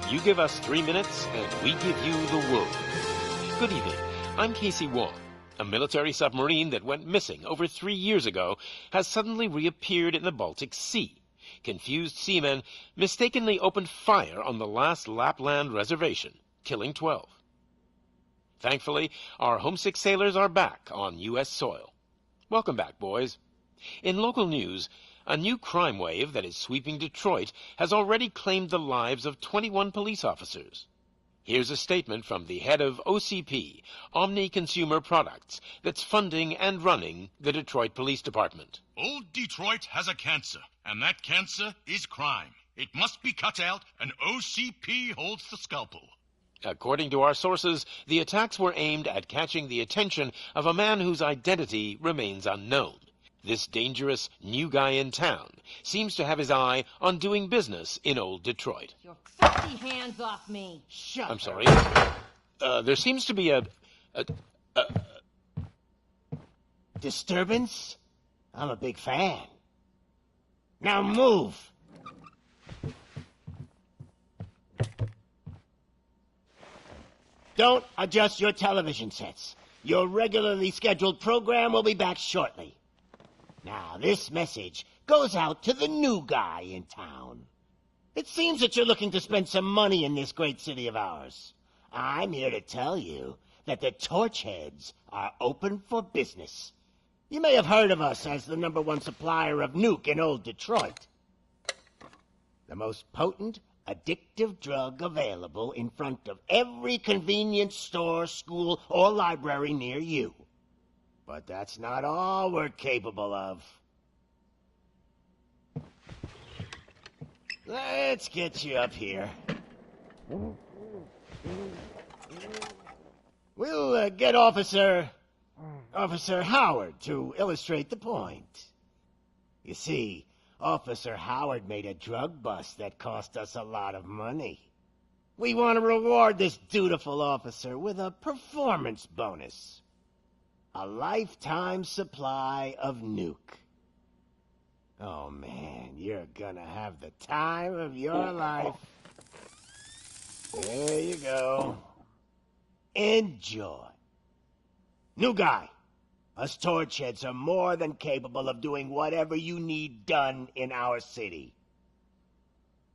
You give us 3 minutes, and we give you the world. Good evening. I'm Casey Wong. A military submarine that went missing over 3 years ago has suddenly reappeared in the Baltic Sea. Confused seamen mistakenly opened fire on the last Lapland reservation, killing 12. Thankfully, our homesick sailors are back on U.S. soil. Welcome back, boys. In local news, a new crime wave that is sweeping Detroit has already claimed the lives of 21 police officers. Here's a statement from the head of OCP, Omni Consumer Products, that's funding and running the Detroit Police Department. Old Detroit has a cancer, and that cancer is crime. It must be cut out, and OCP holds the scalpel. According to our sources, the attacks were aimed at catching the attention of a man whose identity remains unknown. This dangerous new guy in town seems to have his eye on doing business in old Detroit. Your filthy hands off me. Shut I'm sorry. There seems to be a disturbance? I'm a big fan. Now move! Don't adjust your television sets. Your regularly scheduled program will be back shortly. Now, this message goes out to the new guy in town. It seems that you're looking to spend some money in this great city of ours. I'm here to tell you that the Torchheads are open for business. You may have heard of us as the #1 supplier of nuke in old Detroit. The most potent, addictive drug available in front of every convenience store, school, or library near you. But that's not all we're capable of. Let's get you up here. We'll get Officer Howard to illustrate the point. You see, Officer Howard made a drug bust that cost us a lot of money. We want to reward this dutiful officer with a performance bonus. A lifetime supply of nuke. Oh man, you're gonna have the time of your life. There you go. Enjoy. New guy, us Torchheads are more than capable of doing whatever you need done in our city.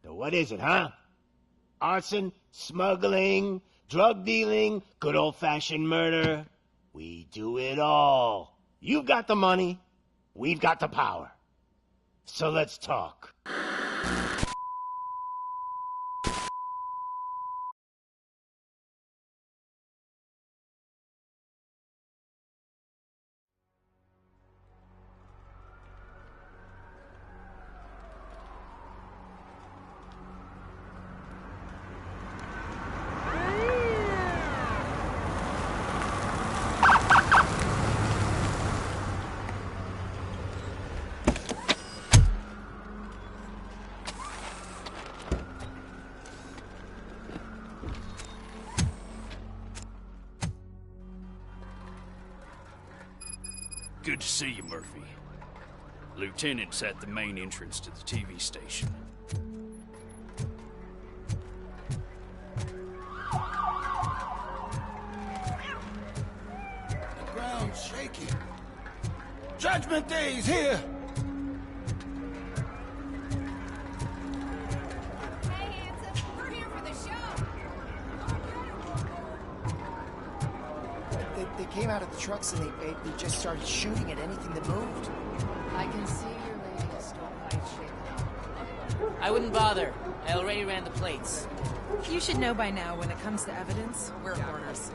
So what is it, huh? Arson, smuggling, drug dealing, good old-fashioned murder. We do it all. You've got the money, we've got the power. So let's talk. Good to see you, Murphy. Lieutenant's at the main entrance to the TV station. The ground's shaking. Judgment Day's here! Hey, handsome. We're here for the show. They came out of the trucks and they just started shooting at anything that moved. I can see your lady is still quite shaken up. I wouldn't bother. I already ran the plates. You should know by now when it comes to evidence, we're hoarders.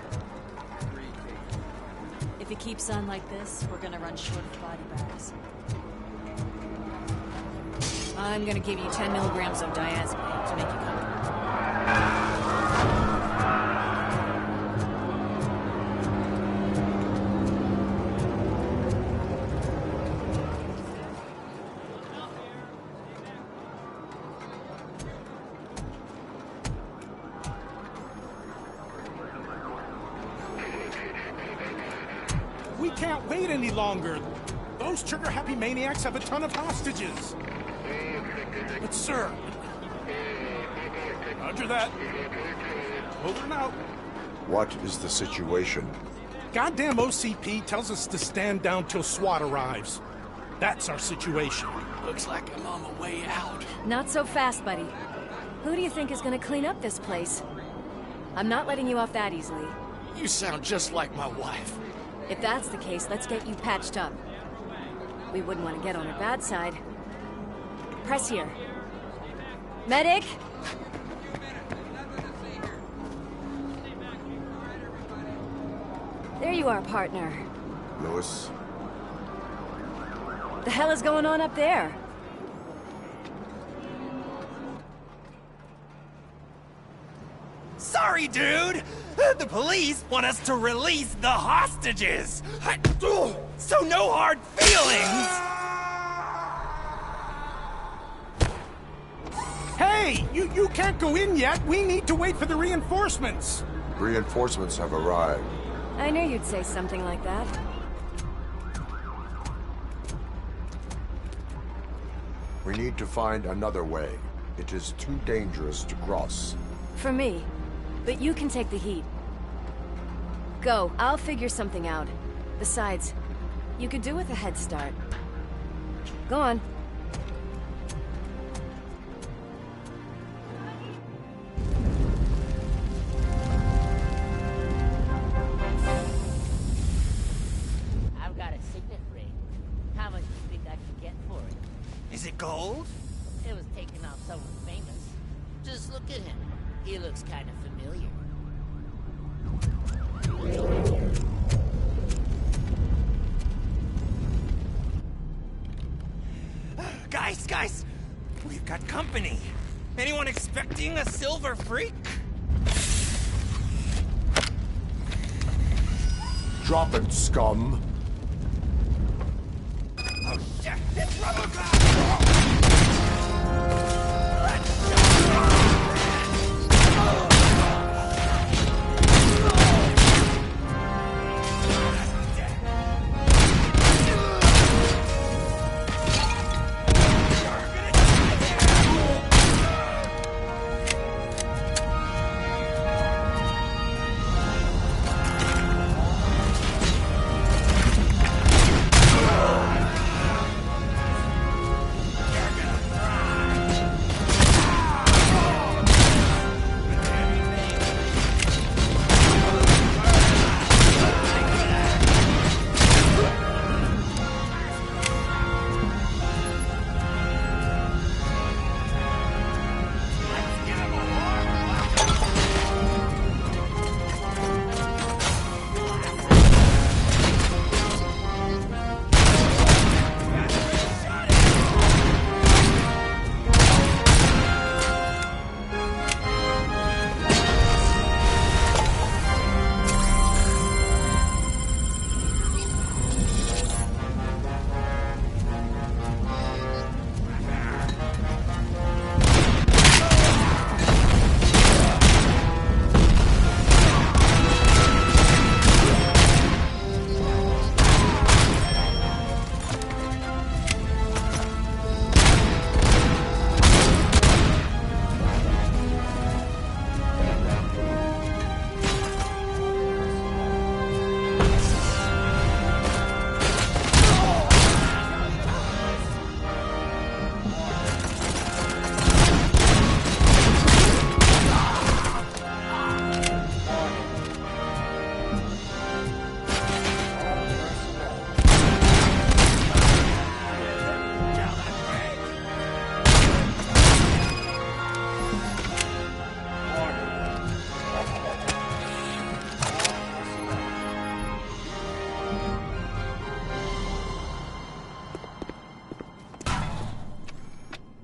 If it keeps on like this, we're gonna run short of body bags. I'm gonna give you 10 milligrams of diazepam to make you comfortable. We can't wait any longer. Those trigger-happy maniacs have a ton of hostages. But sir, Roger that. Over and out. What is the situation? Goddamn OCP tells us to stand down till SWAT arrives. That's our situation. Looks like I'm on the way out. Not so fast, buddy. Who do you think is gonna clean up this place? I'm not letting you off that easily. You sound just like my wife. If that's the case, let's get you patched up. We wouldn't want to get on her bad side. Press here. Medic! There you are, partner. Lewis? The hell is going on up there? Sorry, dude! The police want us to release the hostages! So no hard feelings! Hey! You can't go in yet! We need to wait for the reinforcements! Reinforcements have arrived. I knew you'd say something like that. We need to find another way. It is too dangerous to cross. For me. But you can take the heat. Go. I'll figure something out. Besides, you could do with a head start. Go on. I've got a signet ring. How much do you think I can get for it? Is it gold? It was taken off someone famous. Just look at him. He looks kind of familiar. Guys! We've got company. Anyone expecting a silver freak? Drop it, scum! Oh shit! It's Robocop!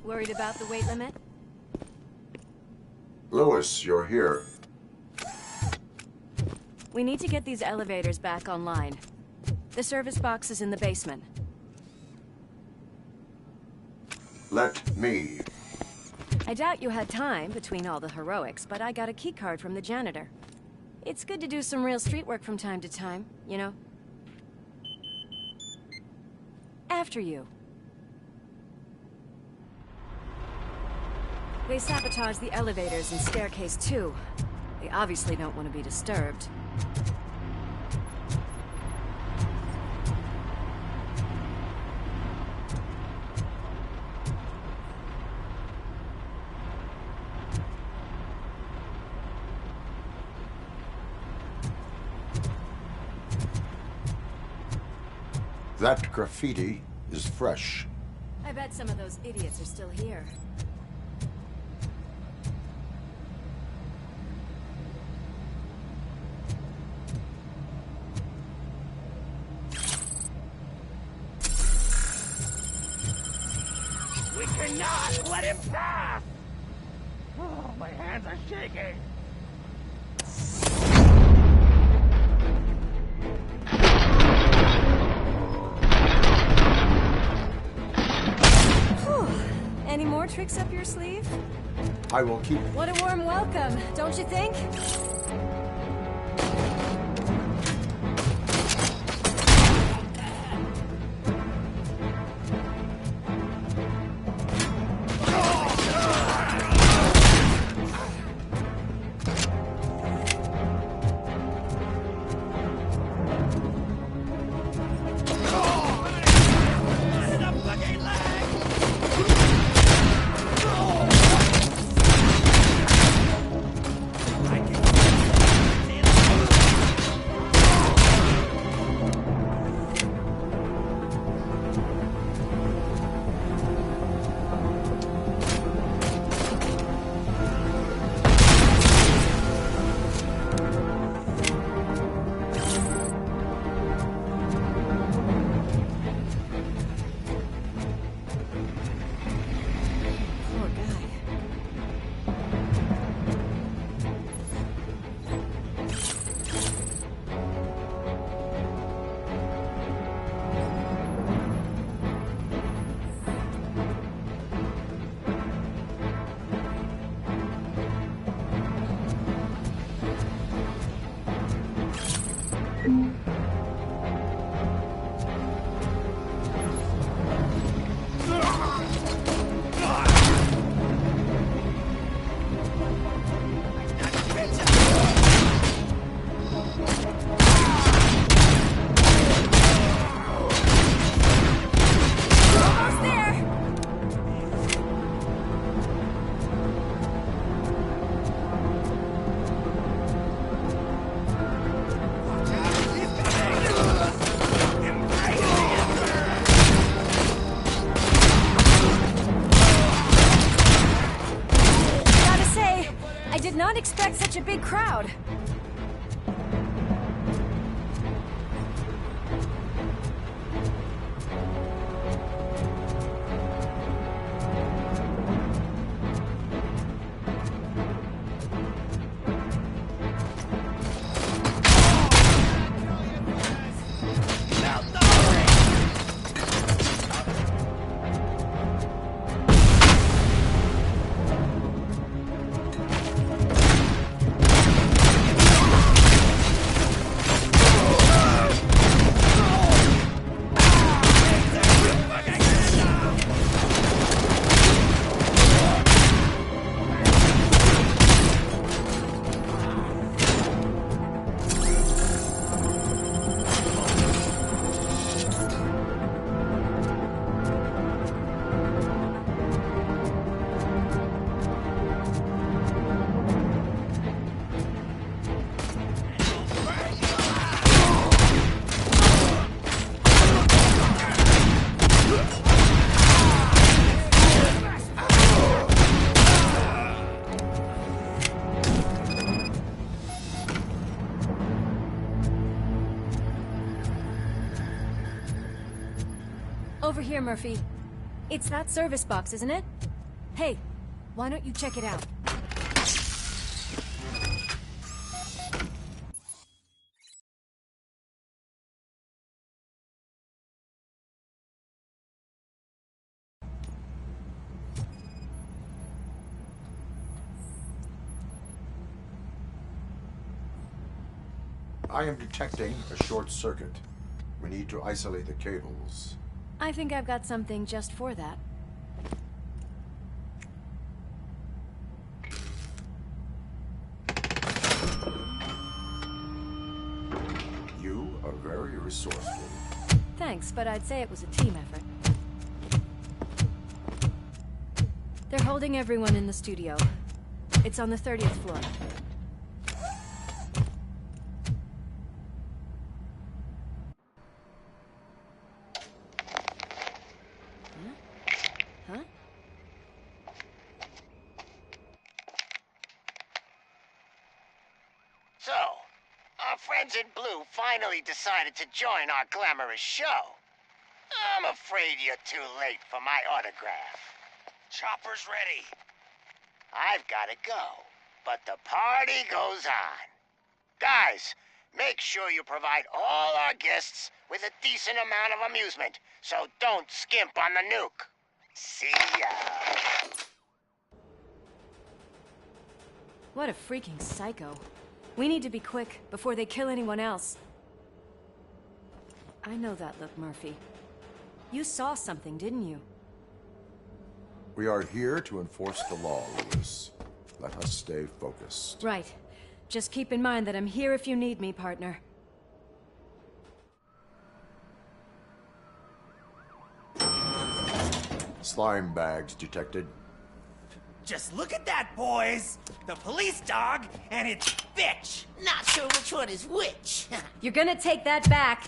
Worried about the weight limit? Lewis, you're here. We need to get these elevators back online. The service box is in the basement. Let me. I doubt you had time between all the heroics, but I got a keycard from the janitor. It's good to do some real street work from time to time, you know? After you. They sabotage the elevators and staircase too. They obviously don't want to be disturbed. That graffiti is fresh. I bet some of those idiots are still here. We cannot let him pass! Oh, my hands are shaking! Any more tricks up your sleeve? I will keep... What a warm welcome, don't you think? Not expect such a big crowd. Over here, Murphy. It's that service box, isn't it? Hey, why don't you check it out? I am detecting a short circuit. We need to isolate the cables. I think I've got something just for that. very resourceful. Thanks, but I'd say it was a team effort. They're holding everyone in the studio. It's on the 30th floor. Huh? So, our friends in blue finally decided to join our glamorous show. I'm afraid you're too late for my autograph. Chopper's ready. I've got to go, but the party goes on. Guys, make sure you provide all our guests with a decent amount of amusement, so don't skimp on the nuke. See ya. What a freaking psycho. We need to be quick before they kill anyone else. I know that look, Murphy. You saw something, didn't you? We are here to enforce the law, Lewis. Let us stay focused. Right. Just keep in mind that I'm here if you need me, partner. Slime bags detected. Just look at that, boys! The police dog and its bitch! Not sure which one is which. You're gonna take that back.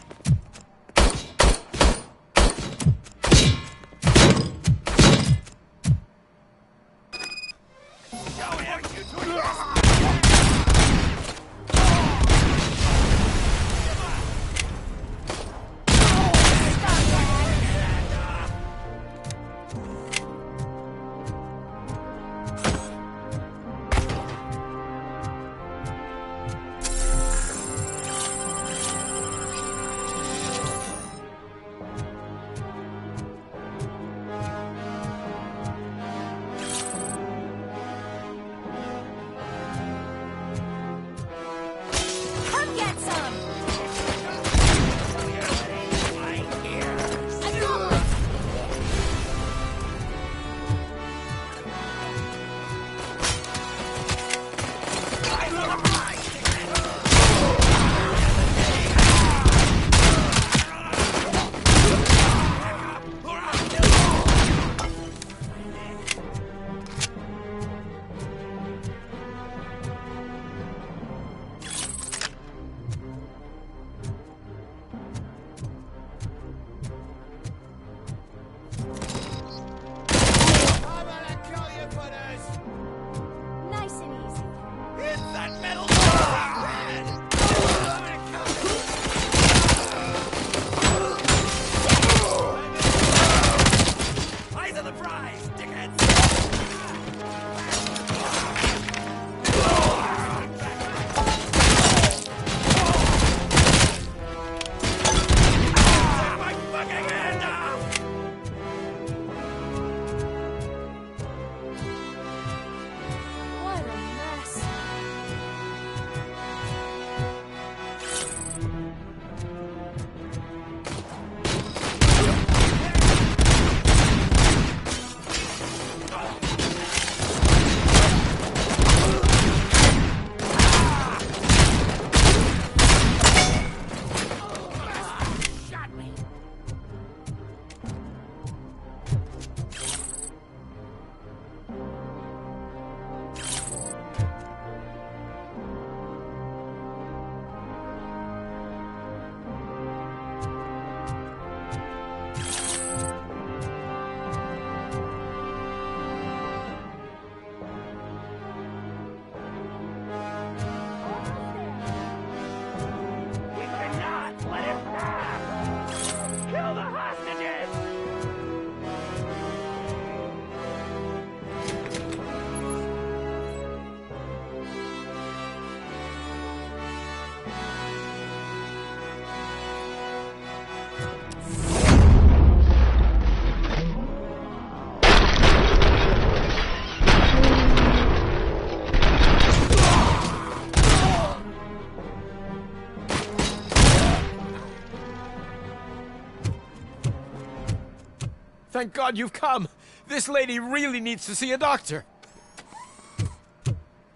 Thank God you've come. This lady really needs to see a doctor.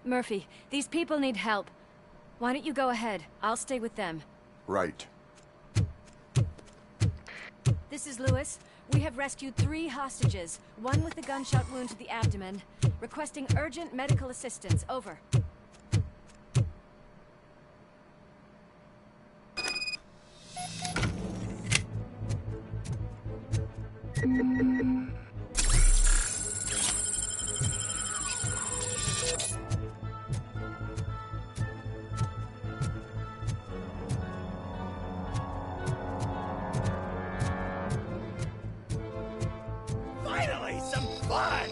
Murphy, these people need help. Why don't you go ahead? I'll stay with them. Right. This is Lewis. We have rescued 3 hostages, one with a gunshot wound to the abdomen. Requesting urgent medical assistance. Over. Finally, some fun!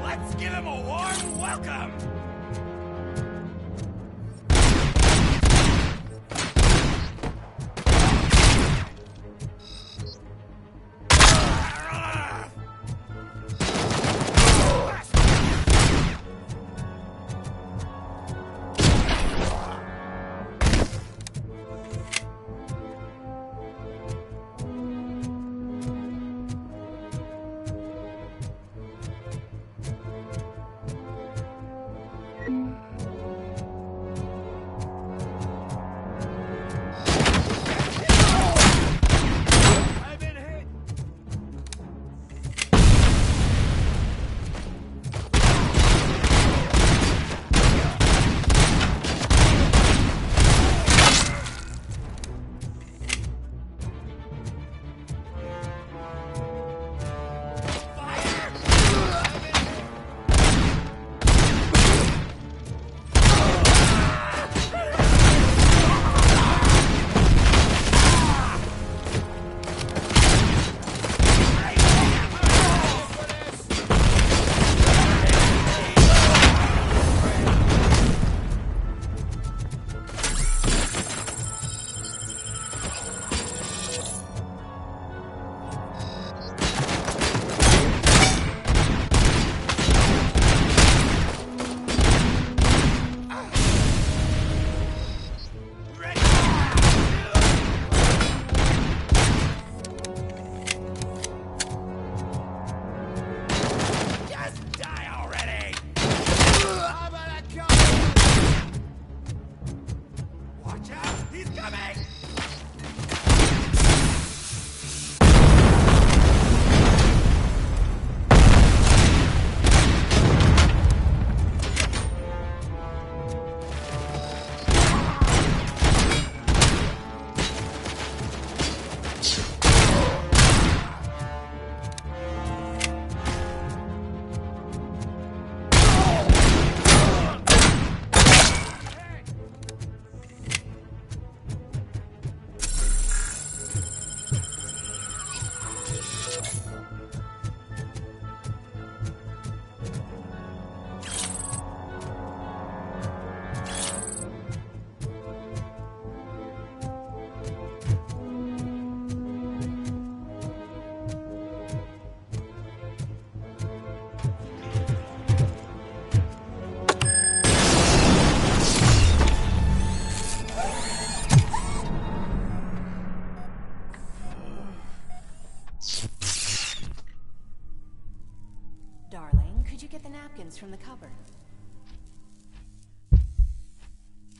Let's give him a warm welcome! Darling, could you get the napkins from the cupboard?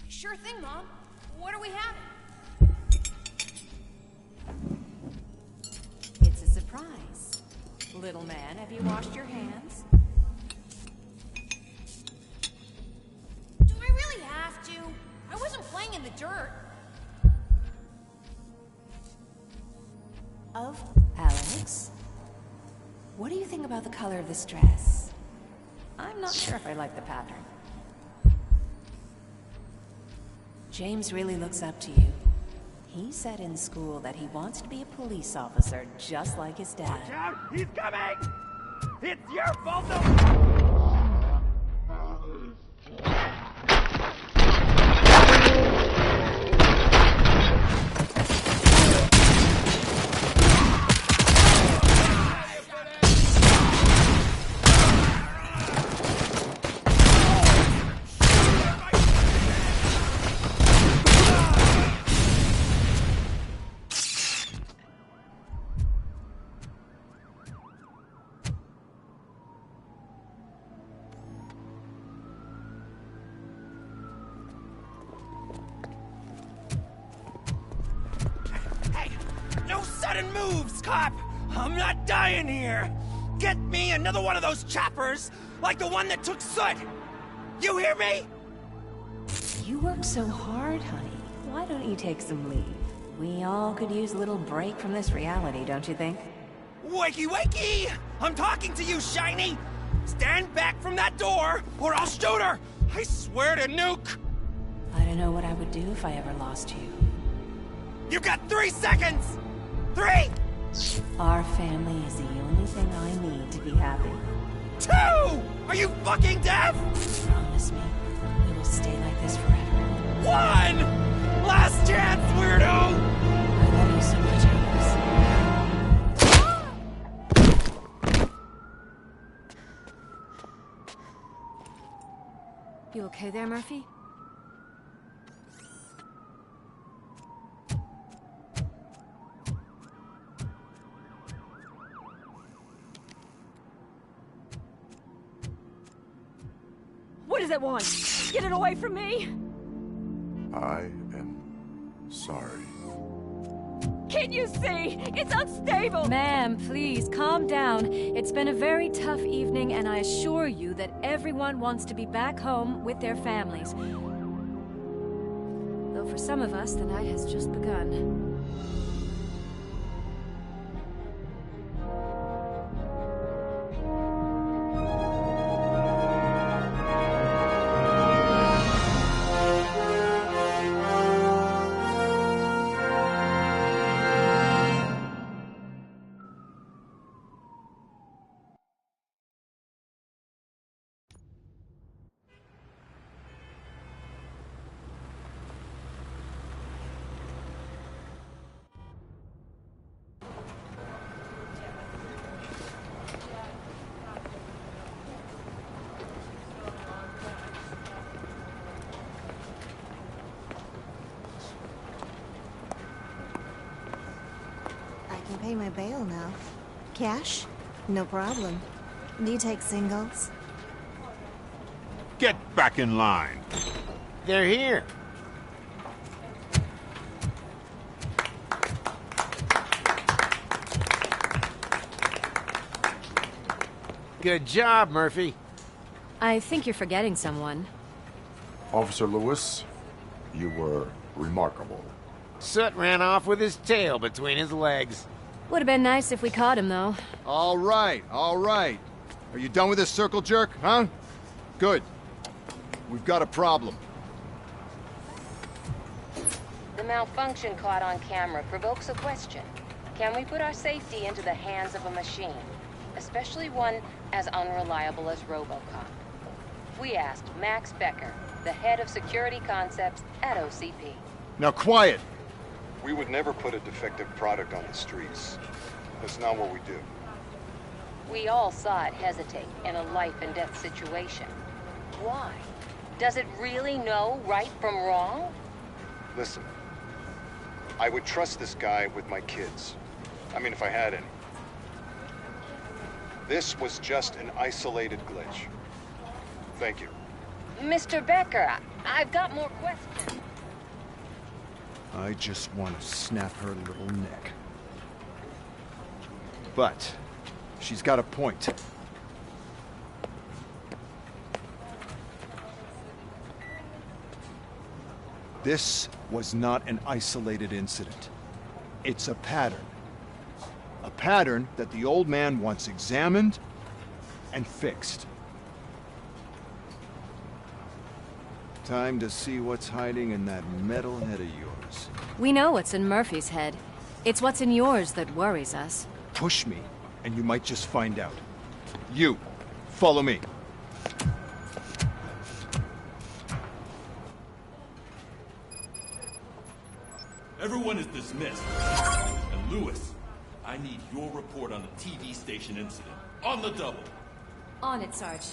Sure thing, Mom. What are we having? It's a surprise. Little man, have you washed your hands? Do I really have to? I wasn't playing in the dirt. Of Alex? What do you think about the color of this dress? I'm not sure if I like the pattern. James really looks up to you. He said in school that he wants to be a police officer just like his dad. Watch out! He's coming! It's your fault, though! No sudden moves, cop! I'm not dying here! Get me another one of those choppers, like the one that took Soot! You hear me? You work so hard, honey. Why don't you take some leave? We all could use a little break from this reality, don't you think? Wakey wakey! I'm talking to you, Shiny! Stand back from that door, or I'll shoot her! I swear to nuke! I don't know what I would do if I ever lost you. You got 3 seconds! 3! Our family is the only thing I need to be happy. 2! Are you fucking deaf? Promise me, we will stay like this forever. 1! Last chance, weirdo! I love you so much, Alice. You okay there, Murphy? What does it want? Get it away from me! I am sorry. Can't you see? It's unstable! Ma'am, please, calm down. It's been a very tough evening, and I assure you that everyone wants to be back home with their families. Though for some of us, the night has just begun. Pay my bail now. Cash? No problem. Do you take singles? Get back in line. They're here. Good job, Murphy. I think you're forgetting someone. Officer Lewis, you were remarkable. Soot ran off with his tail between his legs. Would have been nice if we caught him, though. All right, all right. Are you done with this circle jerk, huh? Good. We've got a problem. The malfunction caught on camera provokes a question. Can we put our safety into the hands of a machine? Especially one as unreliable as Robocop. We asked Max Becker, the head of security concepts at OCP. Now quiet! We would never put a defective product on the streets. That's not what we do. We all saw it hesitate in a life-and-death situation. Why? Does it really know right from wrong? Listen, I would trust this guy with my kids. I mean, if I had any. This was just an isolated glitch. Thank you. Mr. Becker, I've got more questions. I just want to snap her little neck. But she's got a point. This was not an isolated incident. It's a pattern. A pattern that the old man once examined and fixed. Time to see what's hiding in that metal head of yours. We know what's in Murphy's head. It's what's in yours that worries us. Push me, and you might just find out. You, follow me. Everyone is dismissed. And Lewis, I need your report on the TV station incident. On the double. On it, Sarge.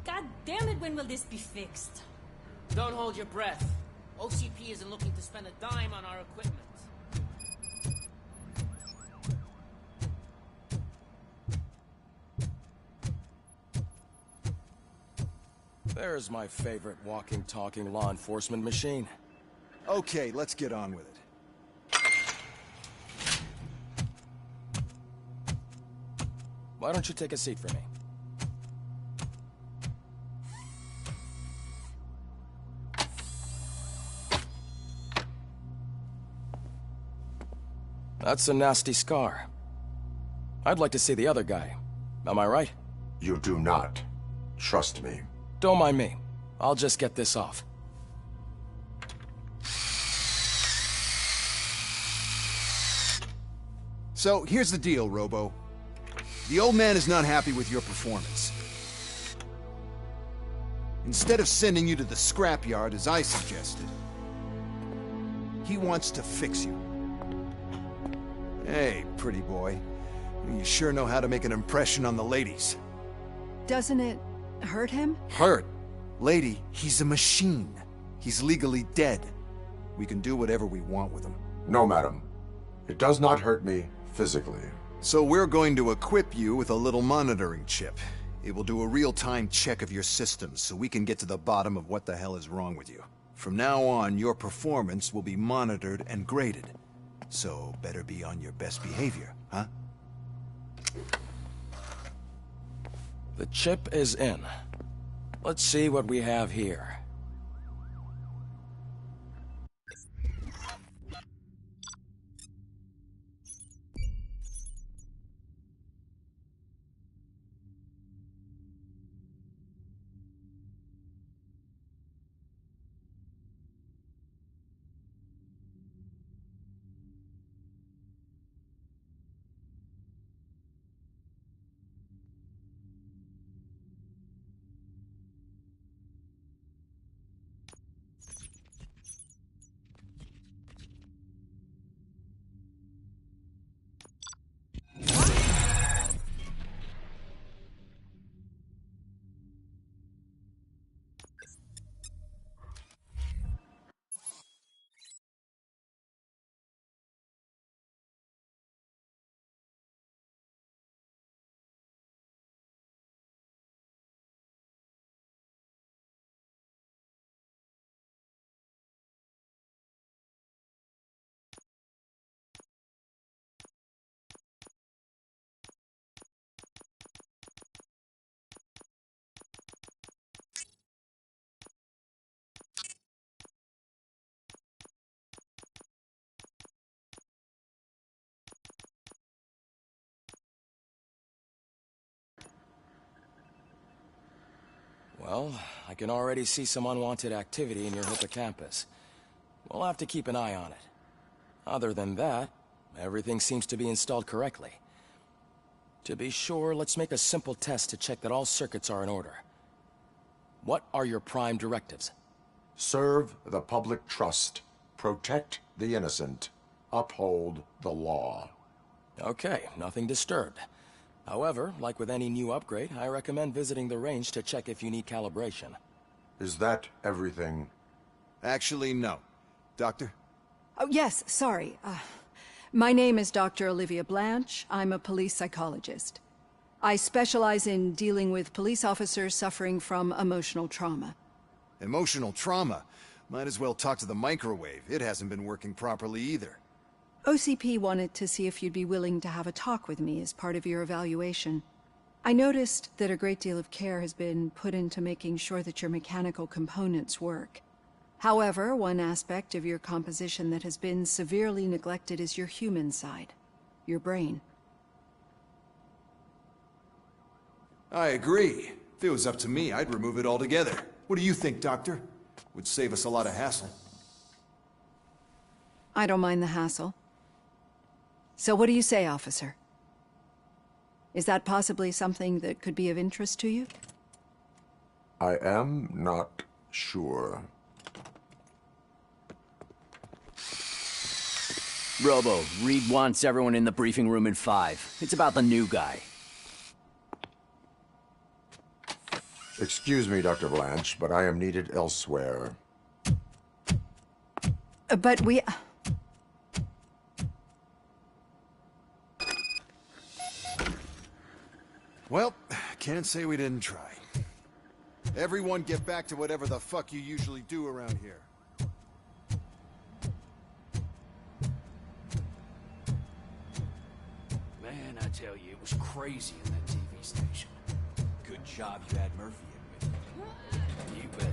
God damn it, when will this be fixed? Don't hold your breath. OCP isn't looking to spend a dime on our equipment. There's my favorite walking, talking law enforcement machine. Okay, let's get on with it. Why don't you take a seat for me? That's a nasty scar. I'd like to see the other guy. Am I right? You do not. Trust me. Don't mind me. I'll just get this off. So, here's the deal, Robo. The old man is not happy with your performance. Instead of sending you to the scrapyard, as I suggested, he wants to fix you. Hey, pretty boy. You sure know how to make an impression on the ladies. Doesn't it hurt him? Hurt? Lady, he's a machine. He's legally dead. We can do whatever we want with him. No, madam. It does not hurt me physically. So we're going to equip you with a little monitoring chip. It will do a real-time check of your systems so we can get to the bottom of what the hell is wrong with you. From now on, your performance will be monitored and graded. So better be on your best behavior, huh? The chip is in. Let's see what we have here. Well, I can already see some unwanted activity in your hippocampus. We'll have to keep an eye on it. Other than that, everything seems to be installed correctly. To be sure, let's make a simple test to check that all circuits are in order. What are your prime directives? Serve the public trust. Protect the innocent. Uphold the law. Okay, nothing disturbed. However, like with any new upgrade, I recommend visiting the range to check if you need calibration. Is that everything? Actually, no. Doctor? Oh, yes, sorry. My name is Dr. Olivia Blanche. I'm a police psychologist. I specialize in dealing with police officers suffering from emotional trauma. Emotional trauma? Might as well talk to the microwave. It hasn't been working properly either. OCP wanted to see if you'd be willing to have a talk with me as part of your evaluation. I noticed that a great deal of care has been put into making sure that your mechanical components work. However, one aspect of your composition that has been severely neglected is your human side, your brain. I agree. If it was up to me, I'd remove it altogether. What do you think, Doctor? Would save us a lot of hassle. I don't mind the hassle. So what do you say, officer? Is that possibly something that could be of interest to you? I am not sure. Robo, Reed wants everyone in the briefing room in 5. It's about the new guy. Excuse me, Dr. Blanche, but I am needed elsewhere. But we... Well, can't say we didn't try. Everyone get back to whatever the fuck you usually do around here. Man, I tell you, it was crazy in that TV station. Good job you had Murphy in with you. You bet.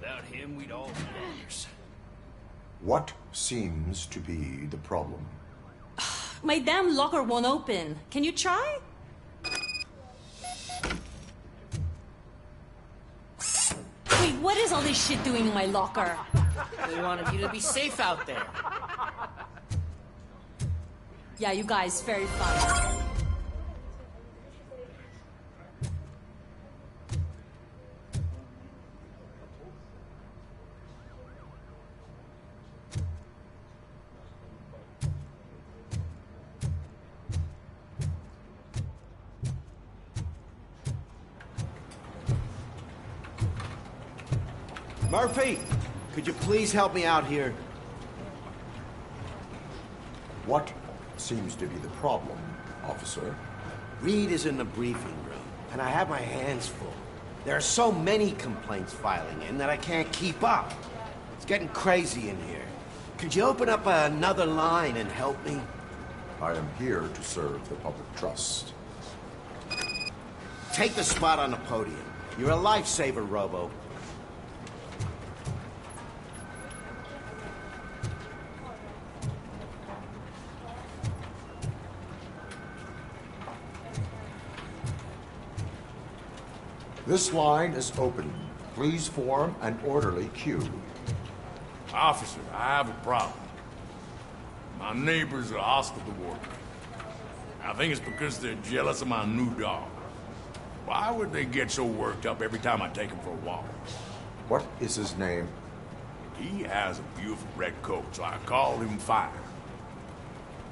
Without him, we'd all be loners. What seems to be the problem? My damn locker won't open. Can you try? Wait, what is all this shit doing in my locker? They wanted you to be safe out there. Yeah, you guys, very fun. Murphy, could you please help me out here? What seems to be the problem, officer? Reed is in the briefing room, and I have my hands full. There are so many complaints filing in that I can't keep up. It's getting crazy in here. Could you open up another line and help me? I am here to serve the public trust. Take the spot on the podium. You're a lifesaver, Robo. This line is open. Please form an orderly queue. Officer, I have a problem. My neighbors are hostile toward me. I think it's because they're jealous of my new dog. Why would they get so worked up every time I take him for a walk? What is his name? He has a beautiful red coat, so I call him Fire.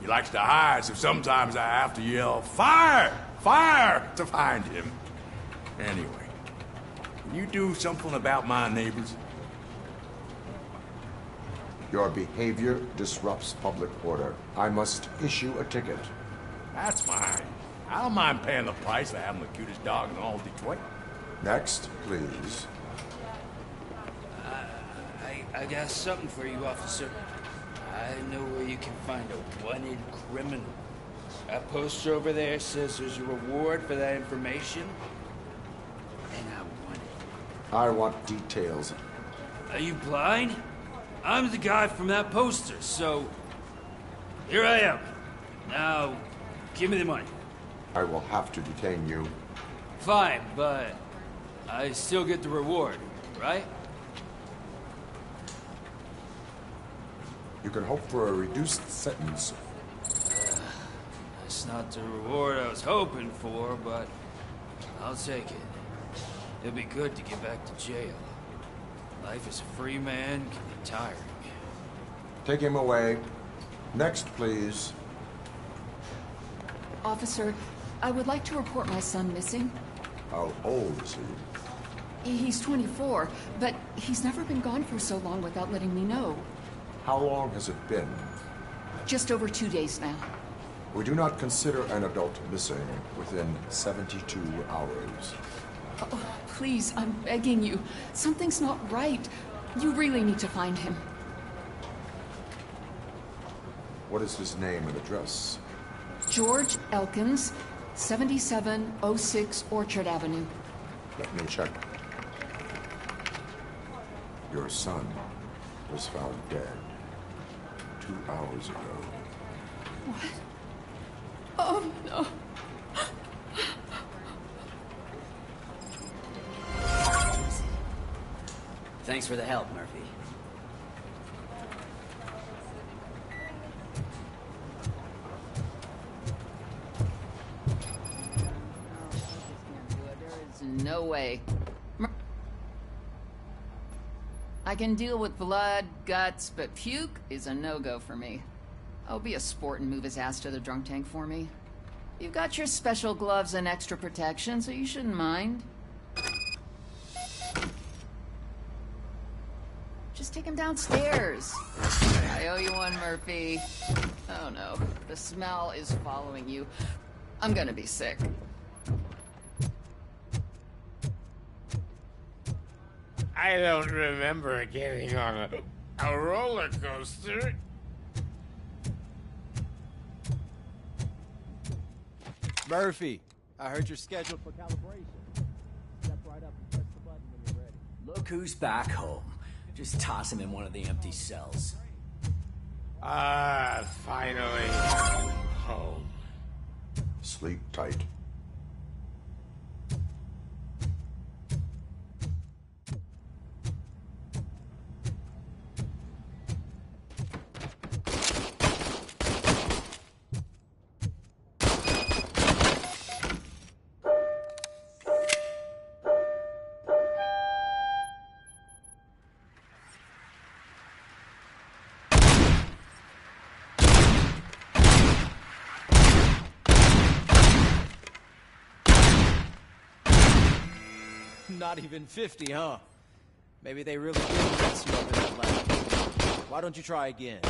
He likes to hide, so sometimes I have to yell, "Fire! Fire!" to find him. Anyway, can you do something about my neighbors? Your behavior disrupts public order. I must issue a ticket. That's fine. I don't mind paying the price for having the cutest dog in all of Detroit. Next, please. I got something for you, officer. I know where you can find a wanted criminal. That poster over there says there's a reward for that information. And I want it. I want details. Are you blind? I'm the guy from that poster, so... Here I am. Now, give me the money. I will have to detain you. Fine, but I still get the reward, right? You can hope for a reduced sentence. That's not the reward I was hoping for, but I'll take it. It'll be good to get back to jail. Life as a free man can be tiring. Take him away. Next, please. Officer, I would like to report my son missing. How old is he? He's 24, but he's never been gone for so long without letting me know. How long has it been? Just over 2 days now. We do not consider an adult missing within 72 hours. Oh, please, I'm begging you. Something's not right. You really need to find him. What is his name and address? George Elkins, 7706 Orchard Avenue. Let me check. Your son was found dead 2 hours ago. What? Oh, no. Thanks for the help, Murphy. No way. I can deal with blood, guts, but puke is a no-go for me. I'll be a sport and move his ass to the drunk tank for me. You've got your special gloves and extra protection, so you shouldn't mind. Just take him downstairs. I owe you one, Murphy. Oh no, the smell is following you. I'm gonna be sick. I don't remember getting on a roller coaster. Murphy, I heard you're scheduled for calibration. Step right up and press the button when you're ready. Look who's back home. Just toss him in one of the empty cells. Finally home. Sleep tight. Not even 50, huh? Maybe they really did mess you up in that lab. Why don't you try again?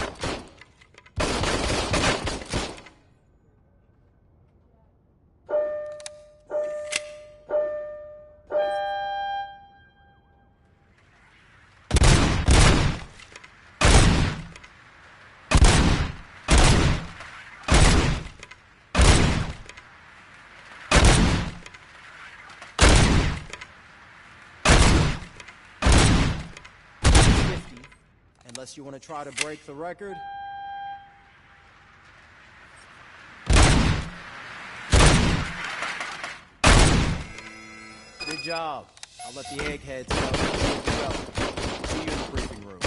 Unless you want to try to break the record. Good job. I'll let the eggheads know you're good to go. See you in the briefing room.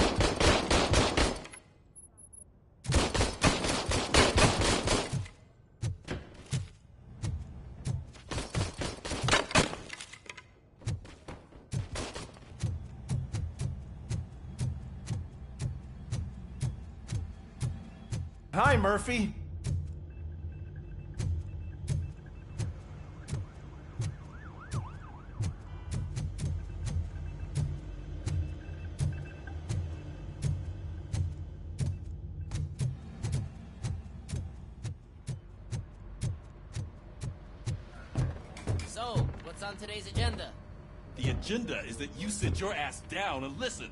Hi, Murphy. So, what's on today's agenda? The agenda is that you sit your ass down and listen.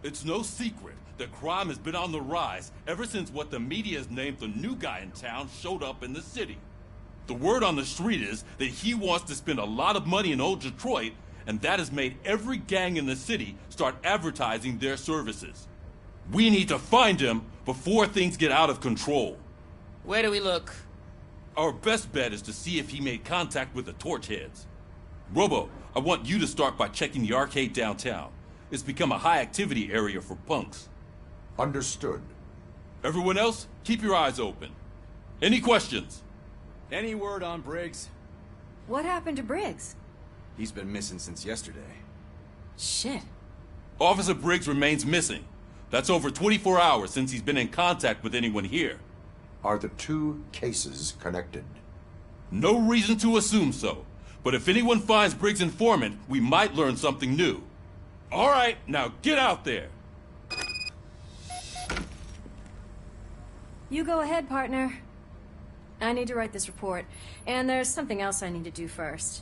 It's no secret that crime has been on the rise ever since what the media has named the new guy in town showed up in the city. The word on the street is that he wants to spend a lot of money in old Detroit, and that has made every gang in the city start advertising their services. We need to find him before things get out of control. Where do we look? Our best bet is to see if he made contact with the Torchheads. Robo, I want you to start by checking the arcade downtown. It's become a high-activity area for punks. Understood. Everyone else, keep your eyes open. Any questions? Any word on Briggs? What happened to Briggs? He's been missing since yesterday. Shit. Officer Briggs remains missing. That's over 24 hours since he's been in contact with anyone here. Are the two cases connected? No reason to assume so. But if anyone finds Briggs' informant, we might learn something new. All right, now get out there. You go ahead, partner. I need to write this report, and there's something else I need to do first.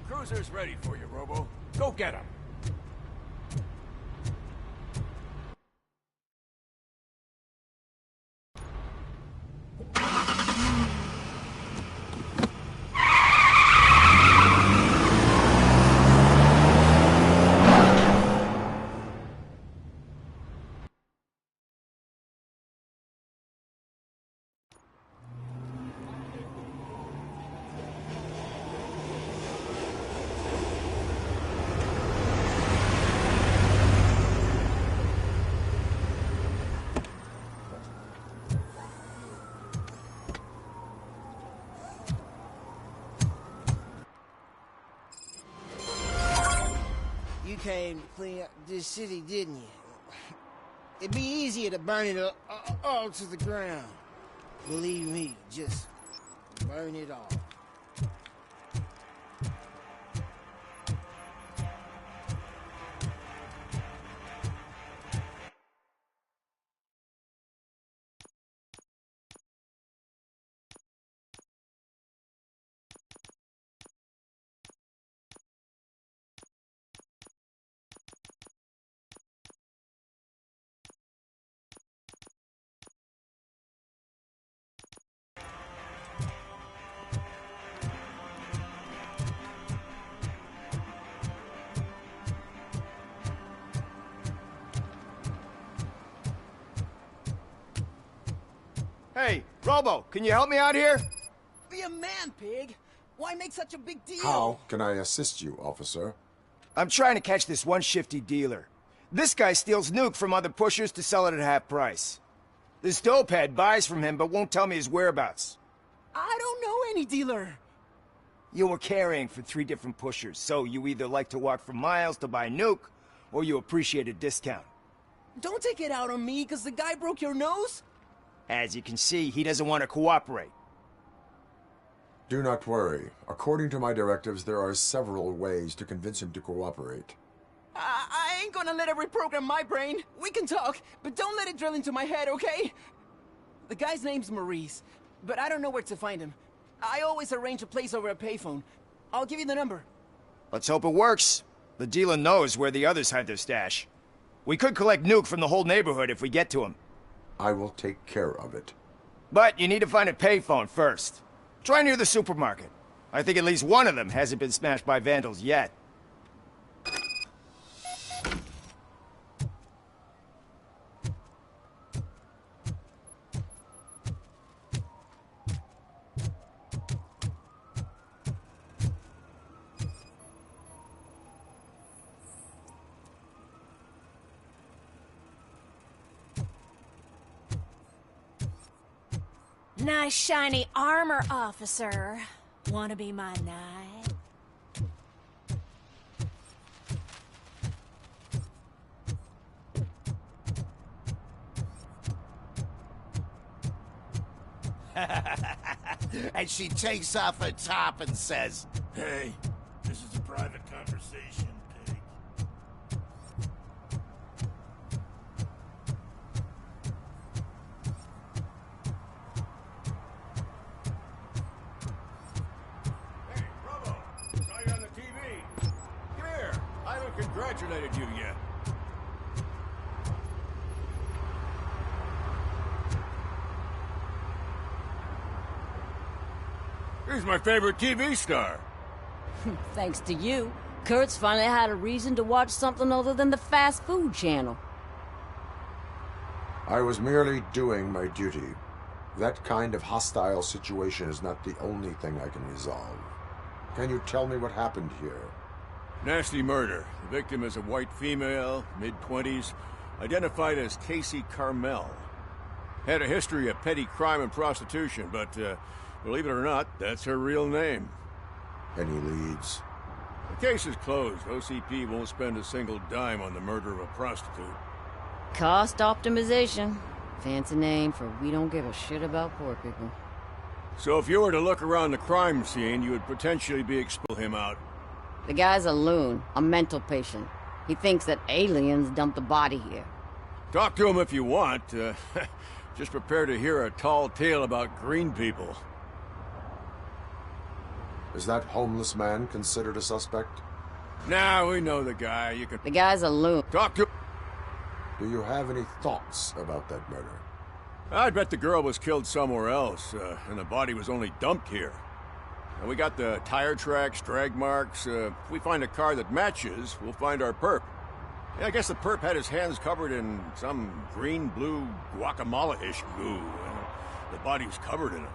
Cruiser's ready for you, Robo. Go get him. You came to clean up this city, didn't you? It'd be easier to burn it all to the ground. Believe me, just burn it all. Hey, Robo, can you help me out here? Be a man, pig. Why make such a big deal? How can I assist you, officer? I'm trying to catch this one shifty dealer. This guy steals nuke from other pushers to sell it at half price. This dopehead buys from him but won't tell me his whereabouts. I don't know any dealer. You were carrying for 3 different pushers, so you either like to walk for miles to buy nuke, or you appreciate a discount. Don't take it out on me, because the guy broke your nose? As you can see, he doesn't want to cooperate. Do not worry. According to my directives, there are several ways to convince him to cooperate. I ain't gonna let it reprogram my brain. We can talk, but don't let it drill into my head, okay? The guy's name's Maurice, but I don't know where to find him. I always arrange a place over a payphone. I'll give you the number. Let's hope it works. The dealer knows where the others hide their stash. We could collect nuke from the whole neighborhood if we get to him. I will take care of it. But you need to find a payphone first. Try near the supermarket. I think at least one of them hasn't been smashed by vandals yet. Nice shiny armor, officer. Wanna be my knight? And she takes off her top and says, Hey, this is a private conversation, pig. Hey, Robo, saw you on the TV. Come here. I haven't congratulated you yet. He's my favorite TV star. Thanks to you, Kurt's finally had a reason to watch something other than the fast food channel. I was merely doing my duty. That kind of hostile situation is not the only thing I can resolve. Can you tell me what happened here? Nasty murder. The victim is a white female, mid-20s, identified as Casey Carmel. Had a history of petty crime and prostitution, but, believe it or not, that's her real name. Any leads? The case is closed. OCP won't spend a single dime on the murder of a prostitute. Cost optimization. Fancy name for we don't give a shit about poor people. So if you were to look around the crime scene, you would potentially be exposing him out. The guy's a loon, a mental patient. He thinks that aliens dumped the body here. Talk to him if you want. Just prepare to hear a tall tale about green people. Is that homeless man considered a suspect? Nah, we know the guy. You can... The guy's a loon. Talk to... Do you have any thoughts about that murder? I'd bet the girl was killed somewhere else, and the body was only dumped here. And we got the tire tracks, drag marks. If we find a car that matches, we'll find our perp. Yeah, I guess the perp had his hands covered in some green-blue guacamole-ish goo. The body was covered in it.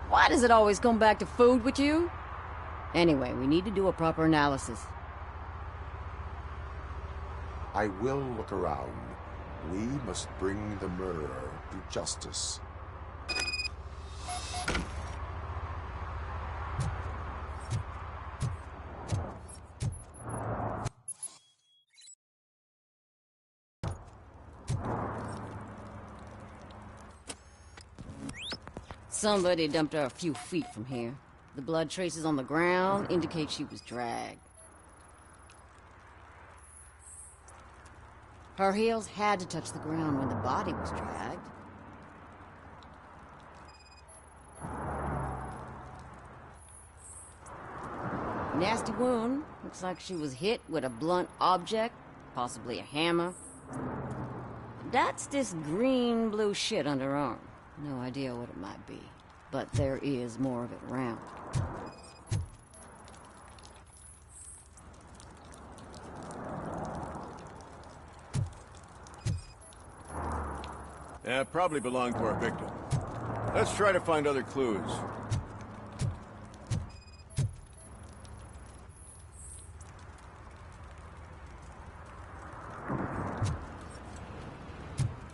Why does it always come back to food with you? Anyway, we need to do a proper analysis. I will look around. We must bring the murderer to justice. Somebody dumped her a few feet from here. The blood traces on the ground indicate she was dragged. Her heels had to touch the ground when the body was dragged. Nasty wound. Looks like she was hit with a blunt object, possibly a hammer. That's this green-blue shit under her arm. No idea what it might be, but there is more of it around. Yeah, probably belonged to our victim. Let's try to find other clues.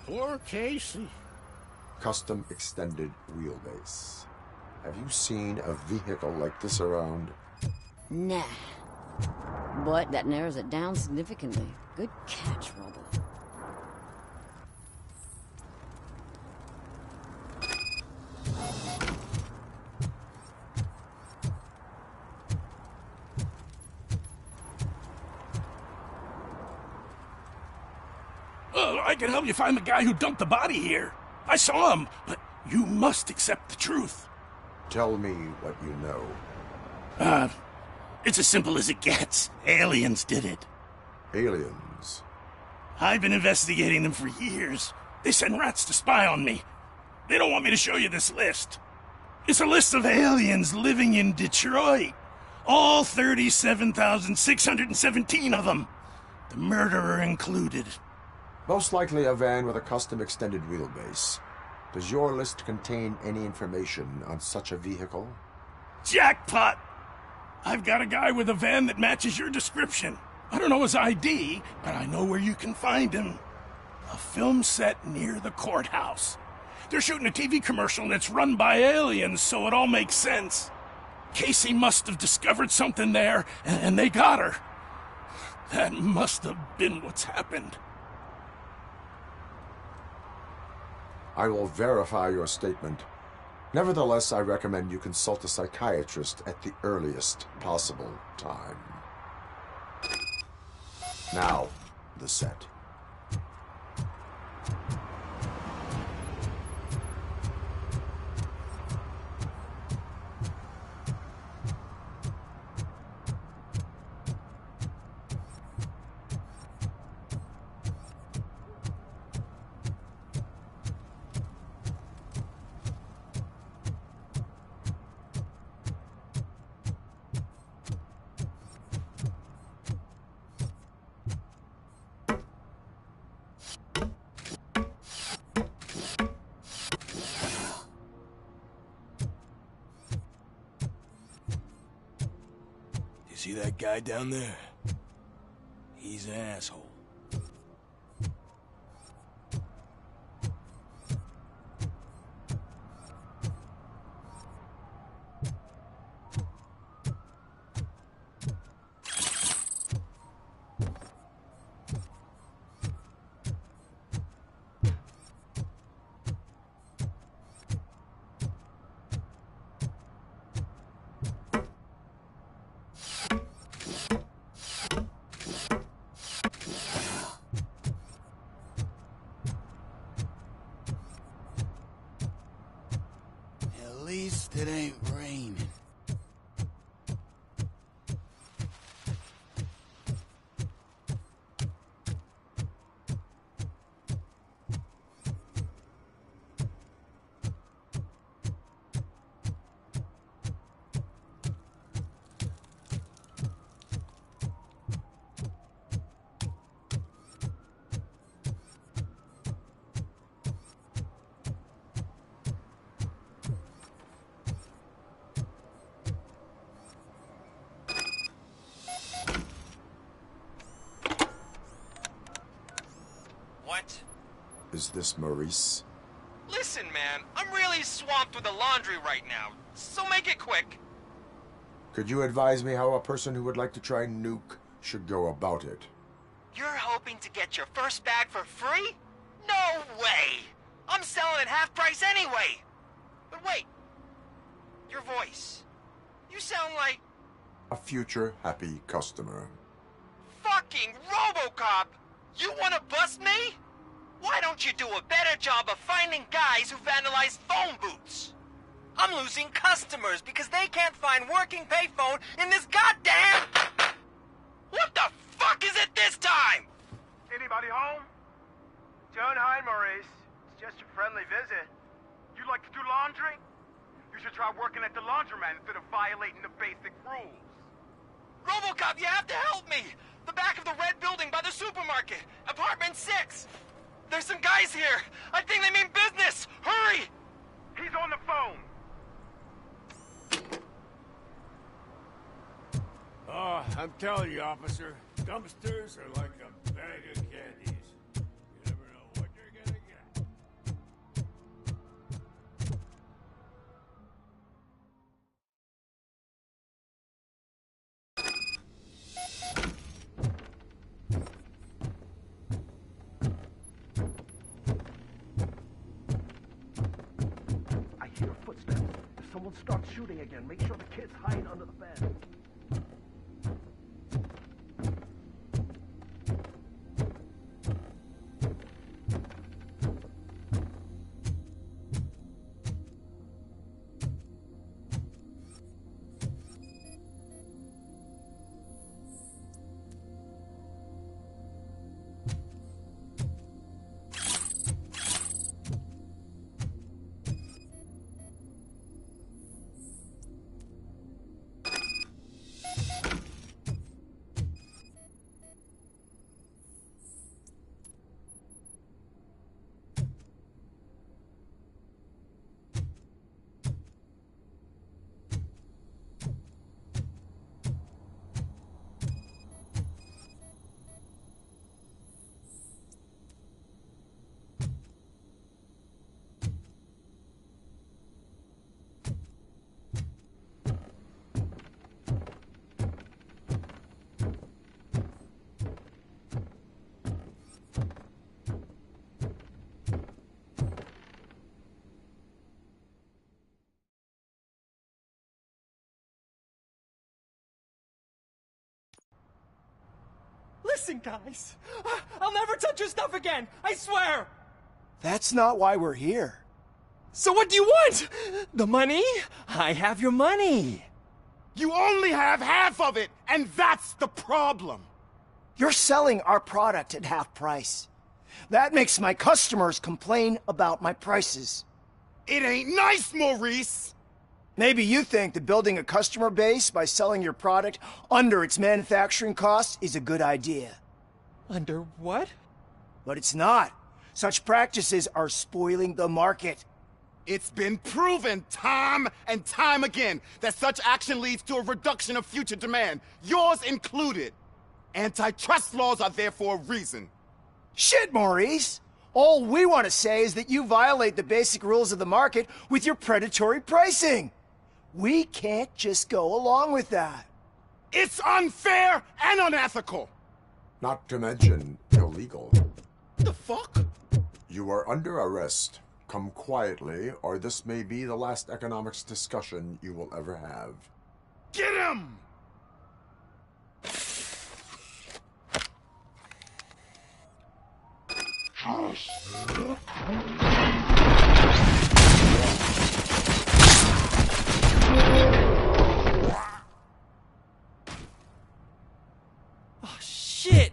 Poor Casey. Custom extended wheelbase. Have you seen a vehicle like this around? Nah. But that narrows it down significantly. Good catch, Robo. I can help you find the guy who dumped the body here. I saw him, but you must accept the truth. Tell me what you know. It's as simple as it gets. Aliens did it. Aliens? I've been investigating them for years. They send rats to spy on me. They don't want me to show you this list. It's a list of aliens living in Detroit. All 37,617 of them. The murderer included. Most likely a van with a custom extended wheelbase. Does your list contain any information on such a vehicle? Jackpot! I've got a guy with a van that matches your description. I don't know his ID, but I know where you can find him. A film set near the courthouse. They're shooting a TV commercial and it's run by aliens, so it all makes sense. Casey must have discovered something there, and they got her. That must have been what's happened. I will verify your statement. Nevertheless, I recommend you consult a psychiatrist at the earliest possible time. Now, the set. See that guy down there? He's an asshole. that ain't raining. What? Is this Maurice? Listen, man, I'm really swamped with the laundry right now, so make it quick. Could you advise me how a person who would like to try Nuke should go about it? You're hoping to get your first bag for free? No way! I'm selling at half price anyway! But wait, your voice. You sound like... A future happy customer. Fucking Robocop! You wanna bust me? Why don't you do a better job of finding guys who vandalize phone booths? I'm losing customers because they can't find working payphone in this goddamn... What the fuck is it this time? Anybody home? Don't hide, Maurice. It's just a friendly visit. You like to do laundry? You should try working at the laundromat instead of violating the basic rules. Robocop, you have to help me! The back of the red building by the supermarket. Apartment 6. There's some guys here. I think they mean business. Hurry! He's on the phone. Oh, I'm telling you, officer, dumpsters are like a bag of candies. You never know what you're gonna get. I hear footsteps. If someone starts shooting again, make sure the kids hide under the bed. Listen, guys. I'll never touch your stuff again. I swear. That's not why we're here. So what do you want? The money? I have your money. You only have half of it, and that's the problem. You're selling our product at half price. That makes my customers complain about my prices. It ain't nice, Maurice. Maybe you think that building a customer base by selling your product under its manufacturing costs is a good idea. Under what? But it's not. Such practices are spoiling the market. It's been proven time and time again that such action leads to a reduction of future demand, yours included. Antitrust laws are there for a reason. Shit, Maurice! All we want to say is that you violate the basic rules of the market with your predatory pricing. We can't just go along with that. It's unfair and unethical! Not to mention illegal. The fuck? You are under arrest. Come quietly, or this may be the last economics discussion you will ever have. Get him!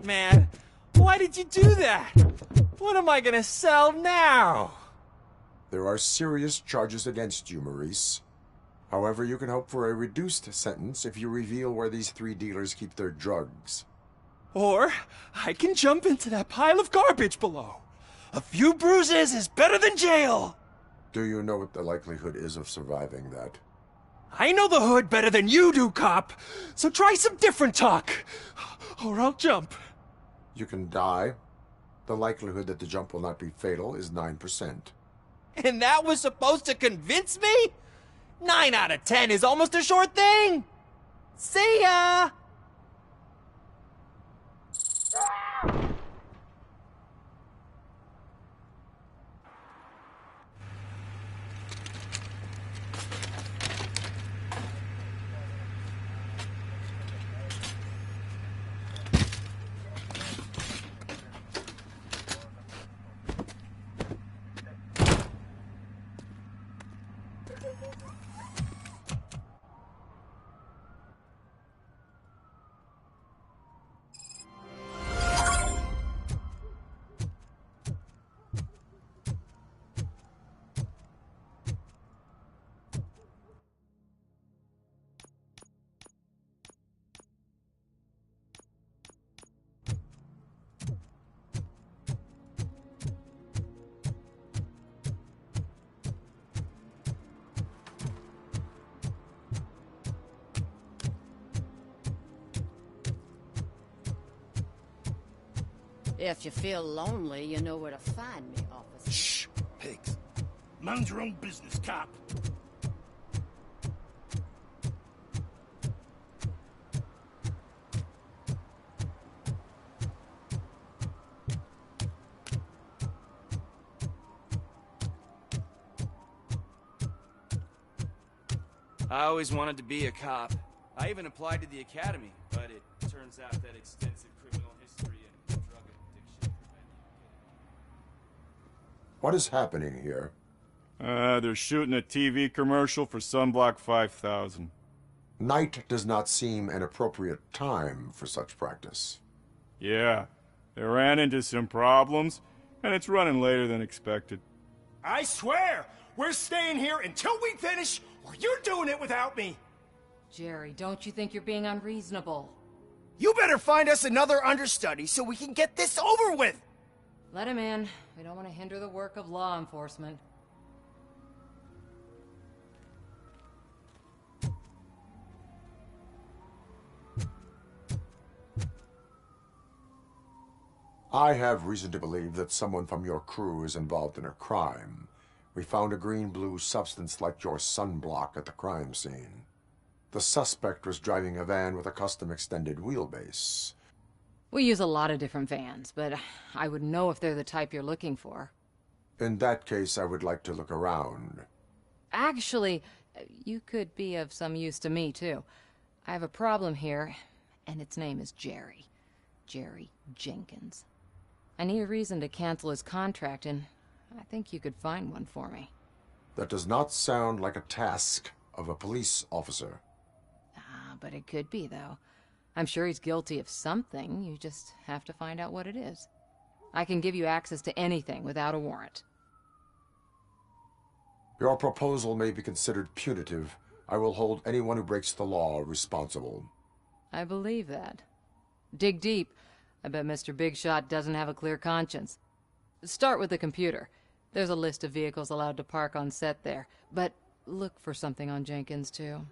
shit, man. Why did you do that? What am I gonna sell now? There are serious charges against you, Maurice. However, you can hope for a reduced sentence if you reveal where these 3 dealers keep their drugs. Or I can jump into that pile of garbage below. A few bruises is better than jail. Do you know what the likelihood is of surviving that? I know the hood better than you do, cop. So try some different talk, or I'll jump. You can die. The likelihood that the jump will not be fatal is 9%. And that was supposed to convince me? 9 out of 10 is almost a sure thing. See ya! If you feel lonely, you know where to find me, officer. Shh, pigs. Mind your own business, cop. I always wanted to be a cop. I even applied to the academy, but it turns out that extensive criminal history and drug addiction prevent you. What is happening here? They're shooting a TV commercial for Sunblock 5000. Night does not seem an appropriate time for such practice. Yeah, they ran into some problems, and it's running later than expected. I swear, we're staying here until we finish, or you're doing it without me. Jerry, don't you think you're being unreasonable? You better find us another understudy so we can get this over with. Let him in. We don't want to hinder the work of law enforcement. I have reason to believe that someone from your crew is involved in a crime. We found a green-blue substance like your sunblock at the crime scene. The suspect was driving a van with a custom extended wheelbase. We use a lot of different vans, but I wouldn't know if they're the type you're looking for. In that case, I would like to look around. Actually, you could be of some use to me, too. I have a problem here, and its name is Jerry. Jerry Jenkins. I need a reason to cancel his contract, and I think you could find one for me. That does not sound like a task of a police officer. But it could be, though. I'm sure he's guilty of something. You just have to find out what it is. I can give you access to anything without a warrant. Your proposal may be considered punitive. I will hold anyone who breaks the law responsible. I believe that. Dig deep. I bet Mr. Big Shot doesn't have a clear conscience. Start with the computer. There's a list of vehicles allowed to park on set there. But look for something on Jenkins, too.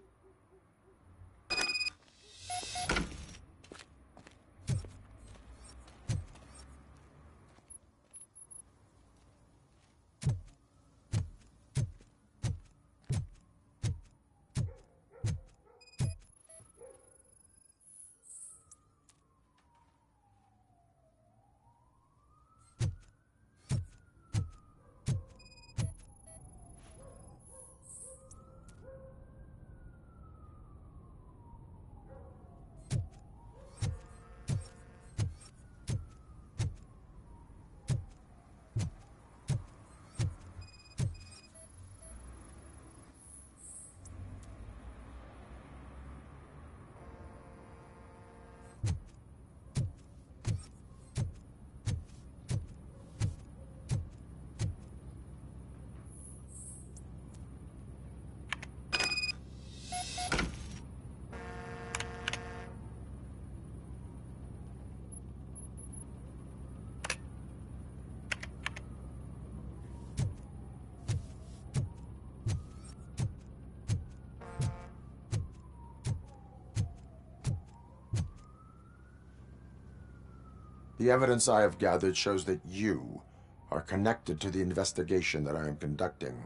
The evidence I have gathered shows that you are connected to the investigation that I am conducting.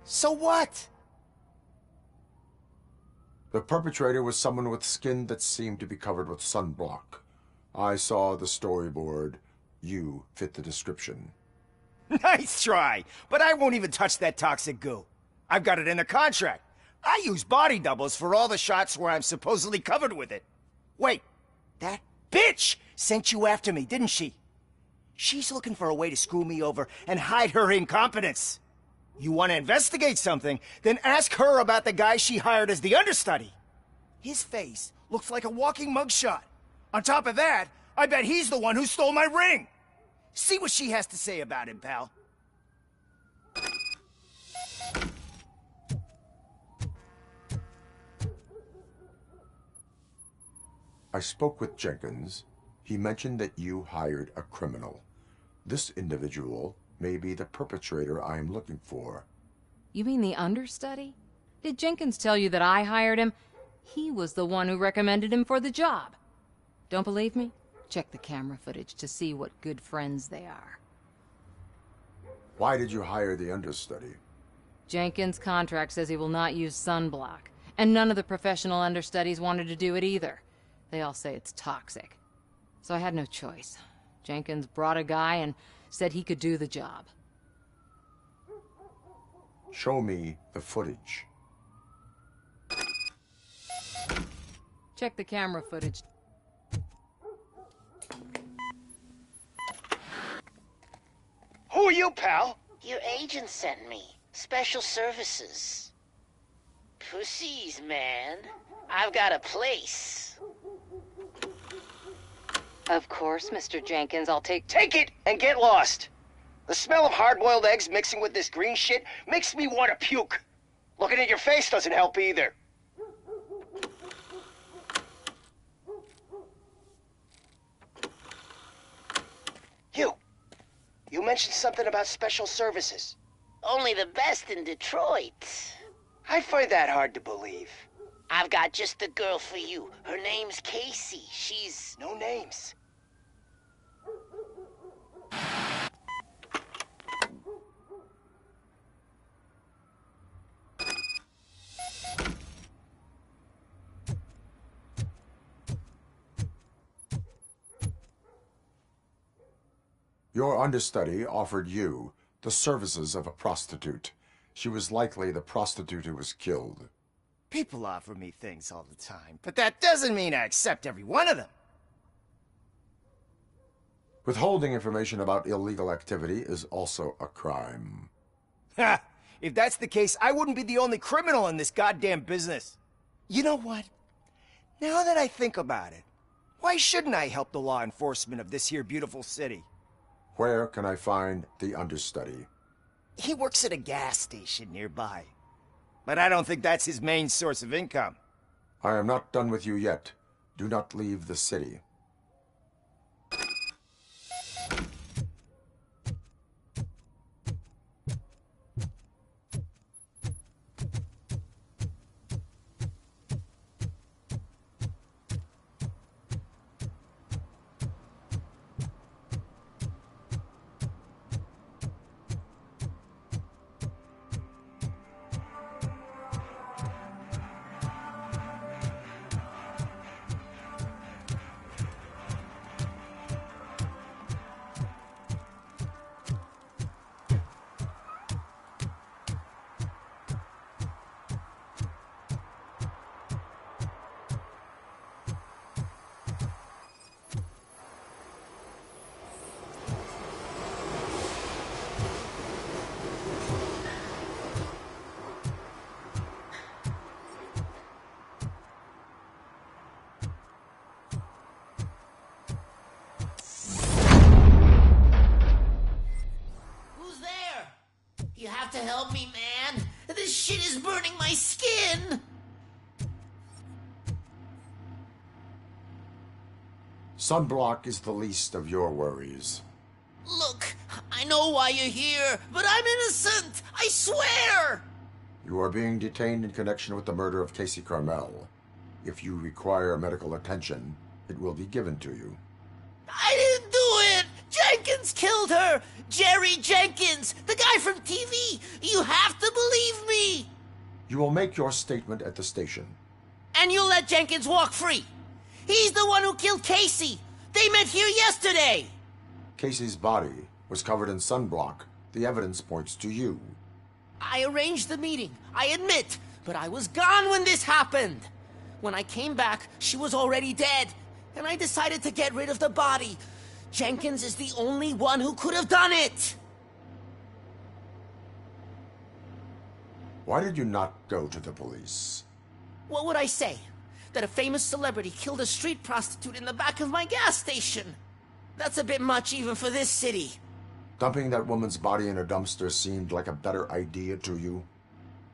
So what? The perpetrator was someone with skin that seemed to be covered with sunblock. I saw the storyboard. You fit the description. Nice try, but I won't even touch that toxic goo. I've got it in the contract. I use body doubles for all the shots where I'm supposedly covered with it. Wait, that bitch sent you after me, didn't she? She's looking for a way to screw me over and hide her incompetence. You want to investigate something, then ask her about the guy she hired as the understudy. His face looks like a walking mugshot. On top of that, I bet he's the one who stole my ring. See what she has to say about him, pal. I spoke with Jenkins. He mentioned that you hired a criminal. This individual may be the perpetrator I am looking for. You mean the understudy? Did Jenkins tell you that I hired him? He was the one who recommended him for the job. Don't believe me? Check the camera footage to see what good friends they are. Why did you hire the understudy? Jenkins' contract says he will not use sunblock, and none of the professional understudies wanted to do it either. They all say it's toxic. So I had no choice. Jenkins brought a guy and said he could do the job. Show me the footage. Check the camera footage. Who are you, pal? Your agent sent me. Special services. Pussies, man. I've got a place. Of course, Mr. Jenkins, I'll take it and get lost. The smell of hard-boiled eggs mixing with this green shit makes me want to puke. Looking at your face doesn't help either. You mentioned something about special services. Only the best in Detroit. I find that hard to believe. I've got just the girl for you. Her name's Casey. She's... No names. Your understudy offered you the services of a prostitute. She was likely the prostitute who was killed. People offer me things all the time, but that doesn't mean I accept every one of them. Withholding information about illegal activity is also a crime. Ha! If that's the case, I wouldn't be the only criminal in this goddamn business. You know what? Now that I think about it, why shouldn't I help the law enforcement of this here beautiful city? Where can I find the understudy? He works at a gas station nearby. But I don't think that's his main source of income. I am not done with you yet. Do not leave the city. You have to help me, man. This shit is burning my skin. Sunblock is the least of your worries. Look, I know why you're here, but I'm innocent. I swear. You are being detained in connection with the murder of Casey Carmel. If you require medical attention, it will be given to you. I didn't do it! Jenkins killed her! Jerry Jenkins, the guy from TV! You have to believe me! You will make your statement at the station. And you'll let Jenkins walk free! He's the one who killed Casey! They met here yesterday! Casey's body was covered in sunblock. The evidence points to you. I arranged the meeting, I admit, but I was gone when this happened. When I came back, she was already dead, and I decided to get rid of the body. Jenkins is the only one who could have done it! Why did you not go to the police? What would I say? That a famous celebrity killed a street prostitute in the back of my gas station? That's a bit much even for this city. Dumping that woman's body in a dumpster seemed like a better idea to you?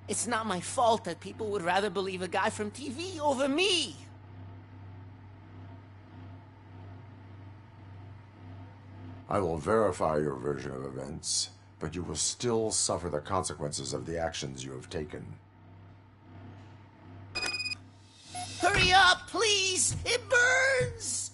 It's not my fault that people would rather believe a guy from TV over me. I will verify your version of events, but you will still suffer the consequences of the actions you have taken. Hurry up, please! It burns!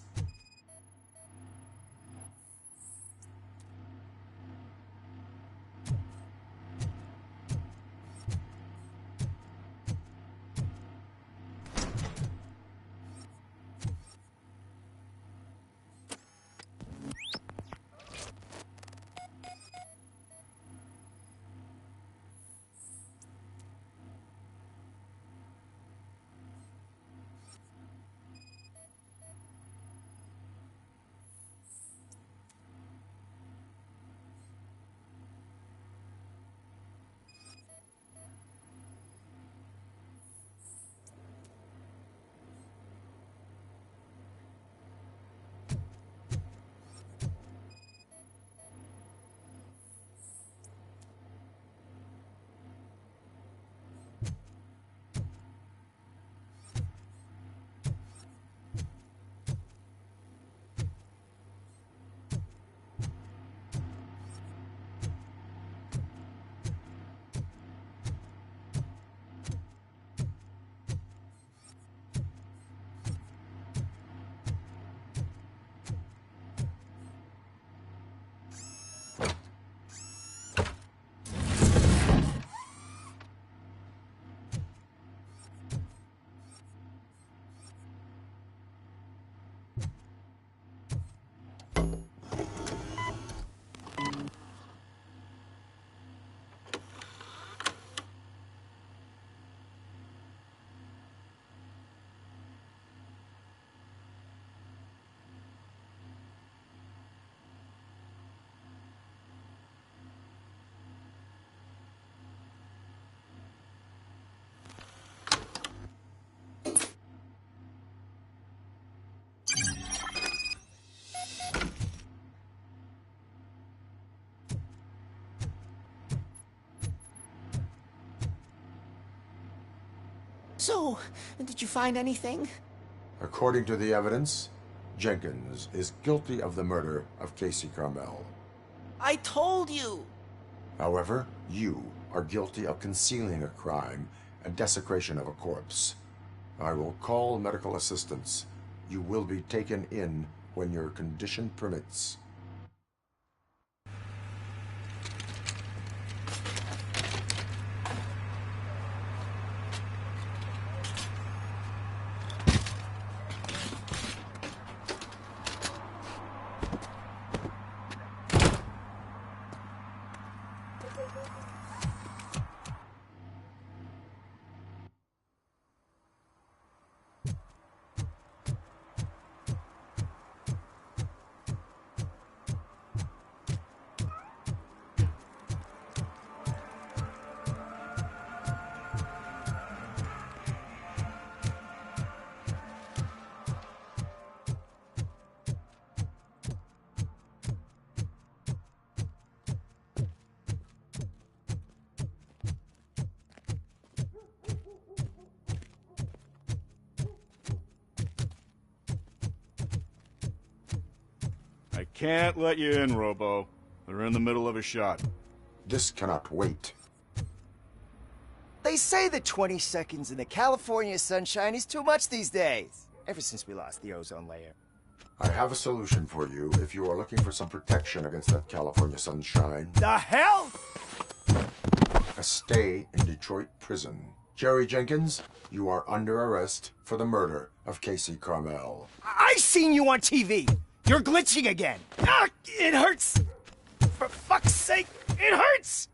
So, did you find anything? According to the evidence, Jenkins is guilty of the murder of Casey Carmel. I told you! However, you are guilty of concealing a crime and desecration of a corpse. I will call medical assistance. You will be taken in when your condition permits. I can't let you in, Robo. They're in the middle of a shot. This cannot wait. They say that 20 seconds in the California sunshine is too much these days. Ever since we lost the ozone layer. I have a solution for you if you are looking for some protection against that California sunshine. The hell? A stay in Detroit prison. Jerry Jenkins, you are under arrest for the murder of Casey Carmel. I seen you on TV. You're glitching again. Ah, it hurts. For fuck's sake, it hurts.